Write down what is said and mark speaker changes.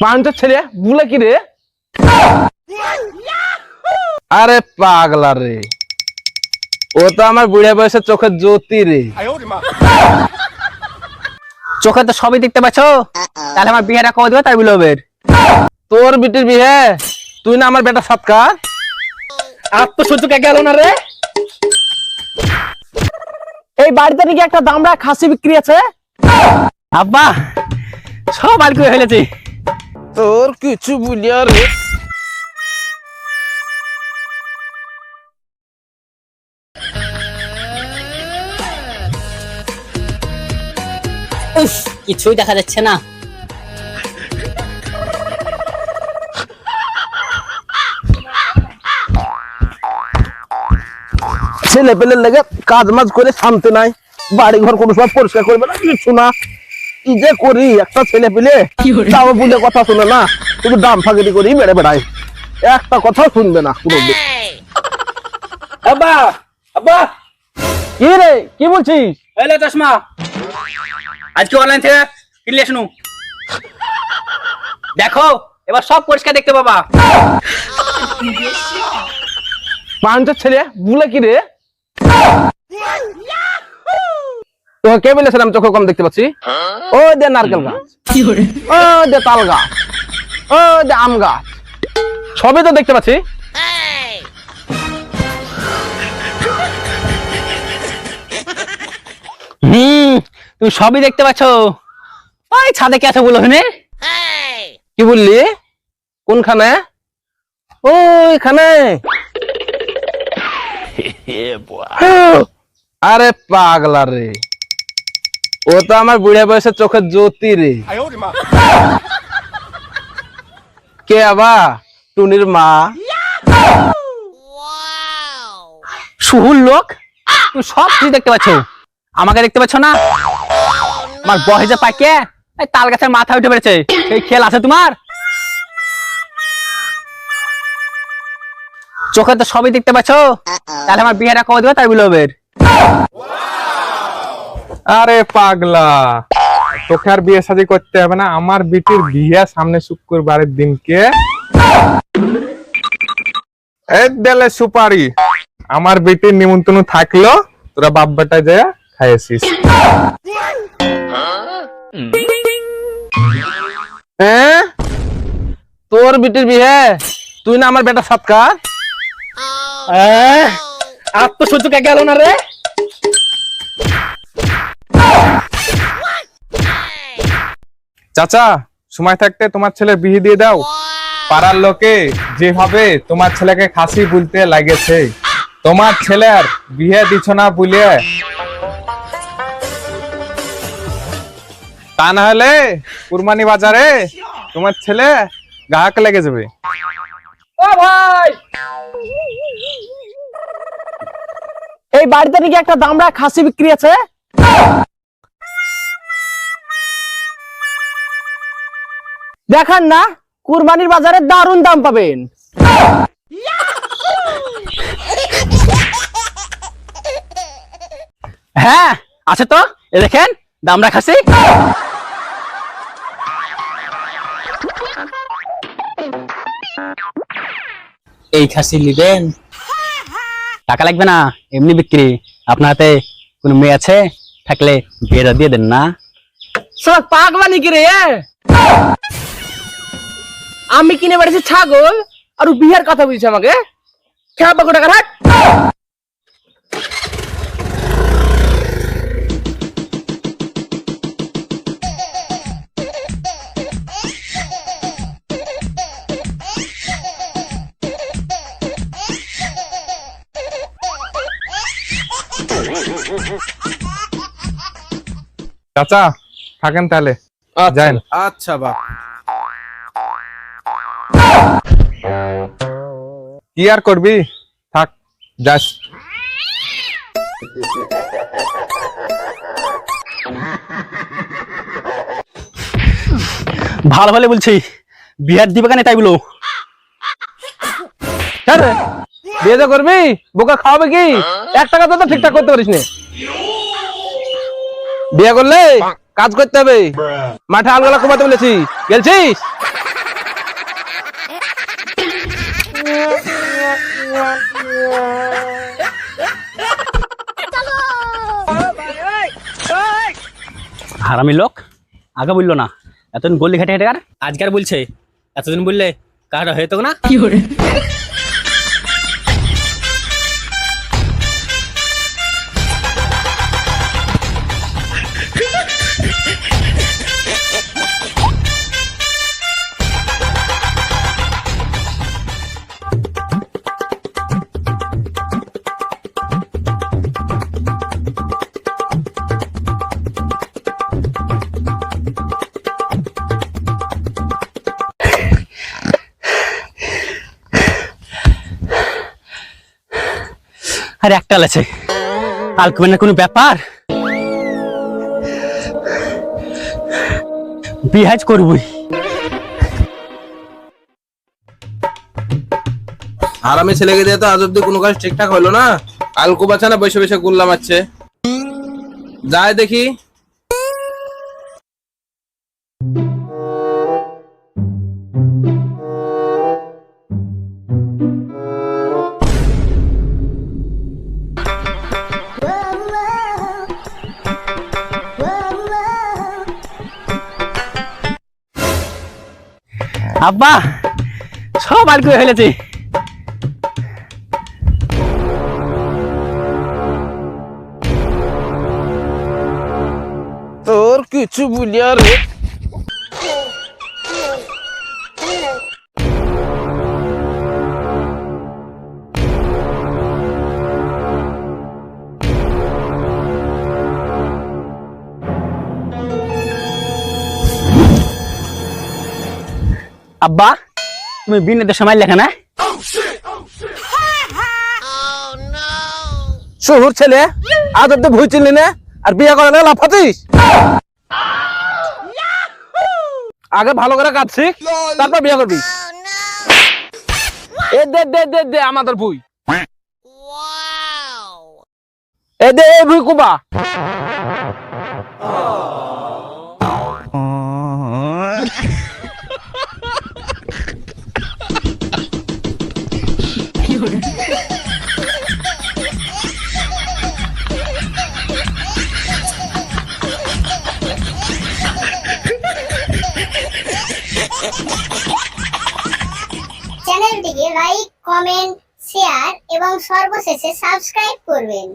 Speaker 1: পাঁচটা ছেলে বুলে কি রে? আরে পাগলা রে, ও তো আমার বুড়া বয়সের চোখের জ্যোতি রে।
Speaker 2: চোখে তো সবই দেখতে পাচ্ছ, তাহলে আমার বিয়েটা কবে দেবে তাই বলবে?
Speaker 1: তোর বিটির বিয়ে? তুই না আমার বেটা সৎকার।
Speaker 2: আর তো সহ্য কে গেল না রে। এই বাড়িতে নাকি একটা দামড়া খাসি বিক্রি আছে। আব্বা সব আর কি হয়েছে।
Speaker 1: তোর কিছু বুঝিয়া রে।
Speaker 3: উফ, কিছুই দেখা যাচ্ছে না।
Speaker 1: ছেলে পেলে লেগে কাজ মাজ করে শান্তি নাই, বাড়ি ঘর কোনো সময় পরিষ্কার করবে না, কিছু না। কি যে করি, একটা ছেলে পেলে তাও বুঝে কথা শুনে না, শুধু দাম ফাঁকি করি বেড়ে বেড়ায়, একটা কথাও শুনবে না কোনো।
Speaker 2: আব্বা আব্বা
Speaker 1: কি রে, কি বলছিস?
Speaker 2: এলে চশমা আজকে অনলাইন থেকে কিনলে শুনু, দেখো এবার সব পরিষ্কার দেখতে পাবা।
Speaker 1: পাঁচটা ছেলে বুলে কি রে? তো কে বলেছিলাম চোখে কম দেখতে পাচ্ছি? ও দে নারকেল গাছ, ও দে তাল গাছ, ও দে আম গাছ, সবই তো দেখতে পাচ্ছি।
Speaker 2: তুমি সবই দেখতে পাচ্ছ। ওই ছাদে কে আছে বলো?
Speaker 1: কি বললি? কোনখানে? ওইখানে? আরে পাগলা রে, ও তো আমার বুড়া বয়সের চোখের জ্যোতি রে। কে আবা? টুনির মা।
Speaker 2: সুহুর লোক, তুমি সব কিছু দেখতে পাচ্ছ, আমাকে দেখতে পাচ্ছ না? আমার বয়সে পাকে এই তাল গাছের মাথা উঠে পেরেছে, সেই খেল আছে তোমার? চোখে তো সবই দেখতে পাচ্ছ, তাহলে আমার বিয়েটা কবে দেবে তাই বলবে?
Speaker 4: আরে পাগলা, তোকে আর বিয়ে শাদী করতে হবে না, আমার বিটির বিয়ে সামনে শুক্রবারের দিনকে। এই দেলে সুপারি, আমার বিটির নিমন্ত্রণ থাকলো, তোরা বাপ বেটা যায় খাইছিস।
Speaker 1: হ্যাঁ, তোর বিটির বিয়ে? তুই না আমার বেটা সৎকার।
Speaker 2: আর তো সহ্য কে গেল না রে।
Speaker 4: চাচা, সময় থাকতে তোমার ছেলের বিয়ে দিয়ে দাও। পাড়ার লোকে যেভাবে তোমার ছেলেকে খাসি বলতে লাগেছে, তোমার ছেলের বিয়ে দিছ না বলে, তা না হলে কুরবানি বাজারে তোমার ছেলে গ্রাহক লেগে যাবে।
Speaker 2: ও ভাই, এই বাড়িতে নাকি একটা দামড়া খাসি বিক্রি আছে। দেখান না, কুরবানির বাজারে দারুণ দাম পাবেন। হ্যাঁ আছে তো, এ দেখেন দামড়া খাসি।
Speaker 3: এই খাসি নিবেন?
Speaker 2: টাকা লাগবে না, এমনি বিক্রি। আপনার হাতে কোন মেয়ে আছে? থাকলে বিয়েটা দিয়ে দেন না। সব পাগলা নাকি রে? আমি কিনে বেড়েছি ছাগল আর বিয়ের কথা বলছি আমাকে। খেয়াল পাকো টাকা রাখ।
Speaker 4: চাচা থাকেন তাহলে, যান।
Speaker 1: আচ্ছা বাপ।
Speaker 4: কি আর করবি, থাক, যাস।
Speaker 2: ভালো ভালো বলছি, বিহার দিবে কেন তাই বলো।
Speaker 1: বিয়ে তো করবি, বোকা খাওয়াবে কি? 1 টাকা তো ঠিকঠাক করতে পারিস না। বিয়ে করলে কাজ করতে হবে, মাঠে আলগোলা কমাতে বলেছি, গেলছিস?
Speaker 2: হারামি লোক, আগে বললো না, এতদিন গলি ঘাটে ঘাটে কার,
Speaker 3: আজকার বলছে, এতদিন বললে কার হয়ে তো না।
Speaker 2: আর একটা আছে আলকুমেনের কোনো ব্যাপার, বিহাজ করবই।
Speaker 1: হারামি ছেলেকে দিয়ে তো আজ অব্দি কোনো কাজ ঠিকঠাক হলো না। আলকু বাচ্চা না বসে বসে গুল্লা মারছে, যায় দেখি।
Speaker 2: আব্বা সব আলকু হয়ে ফেলেছে।
Speaker 1: তোর কিছু বুঝিয়া রে।
Speaker 2: আব্বা তুমি বিনের সময় লেখা না,
Speaker 1: শহুর ছেলে আজ অব্দি ভুই চিনলি না, আর বিয়ে করে না লাফাতিস। আগে ভালো করে কাজ শিখ, তারপর বিয়ে করবি। এ দে দে দে দে আমাদের ভুই, এ দে এই ভুই কুবা।
Speaker 5: চ্যানেলটিকে লাইক, কমেন্ট, শেয়ার এবং সর্বশেষে সাবস্ক্রাইব করবেন।